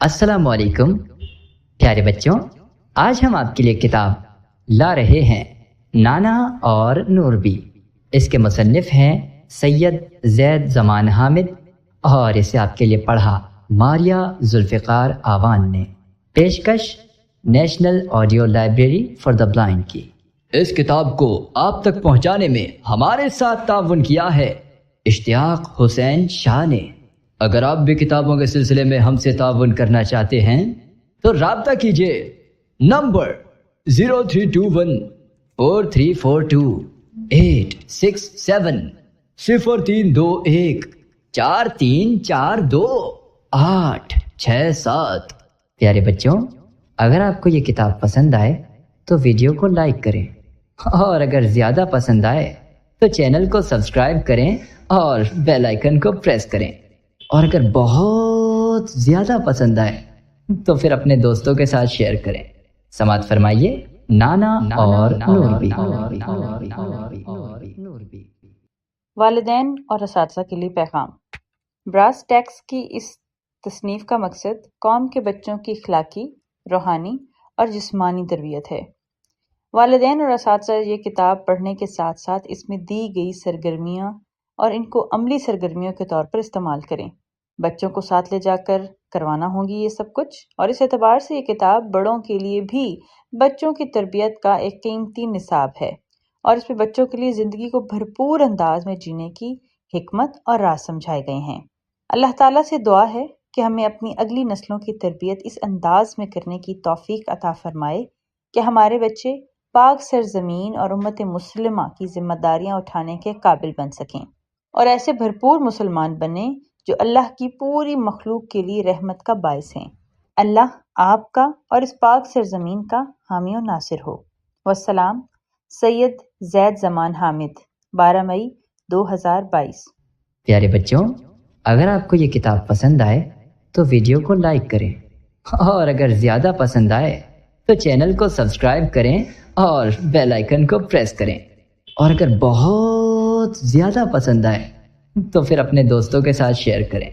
السلام علیکم پیارے بچوں، آج ہم آپ کے لیے کتاب لا رہے ہیں نانا اور نوربی۔ اس کے مصنف ہیں سید زید زمان حامد اور اسے آپ کے لیے پڑھا ماریہ ذوالفقار آوان نے۔ پیشکش national audio library for the blind کی۔ اس کتاب کو آپ تک پہنچانے میں ہمارے ساتھ تعاون کیا ہے اشتیاق حسین شاہ نے۔ اگر آپ بھی کتابوں کے سلسلے میں ہم سے تعاون کرنا چاہتے ہیں تو رابطہ کیجیے نمبر 032143428670 032143428667۔ پیارے بچوں، اگر آپ کو یہ کتاب پسند آئے تو ویڈیو کو لائک کریں، اور اگر زیادہ پسند آئے تو چینل کو سبسکرائب کریں اور بیل آئیکن کو پریس کریں، اور اگر بہت زیادہ پسند آئے تو پھر اپنے دوستوں کے ساتھ شیئر کریں۔ سماعت فرمائیے نانا اور نوربی۔ والدین اور اساتذہ کے لیے پیغام۔ براس ٹیکس کی اس تصنیف کا مقصد قوم کے بچوں کی اخلاقی، روحانی اور جسمانی تربیت ہے۔ والدین اور اساتذہ یہ کتاب پڑھنے کے ساتھ ساتھ اس میں دی گئی سرگرمیاں اور ان کو عملی سرگرمیوں کے طور پر استعمال کریں۔ بچوں کو ساتھ لے جا کر کروانا ہوگی یہ سب کچھ، اور اس اعتبار سے یہ کتاب بڑوں کے لیے بھی بچوں کی تربیت کا ایک قیمتی نصاب ہے، اور اس میں بچوں کے لیے زندگی کو بھرپور انداز میں جینے کی حکمت اور راز سمجھائے گئے ہیں۔ اللہ تعالیٰ سے دعا ہے کہ ہمیں اپنی اگلی نسلوں کی تربیت اس انداز میں کرنے کی توفیق عطا فرمائے کہ ہمارے بچے پاک سرزمین اور امت مسلمہ کی ذمہ داریاں اٹھانے کے قابل بن سکیں، اور ایسے بھرپور مسلمان بنیں جو اللہ کی پوری مخلوق کے لیے رحمت کا باعث ہیں۔ اللہ آپ کا اور اس پاک سرزمین کا حامی و ناصر ہو۔ والسلام، سید زید زمان حامد، 12 مئی 2022۔ پیارے بچوں، اگر آپ کو یہ کتاب پسند آئے تو ویڈیو کو لائک کریں، اور اگر زیادہ پسند آئے تو چینل کو سبسکرائب کریں اور بیل آئیکن کو پریس کریں، اور اگر بہت زیادہ پسند آئے تو پھر اپنے دوستوں کے ساتھ شیئر کریں۔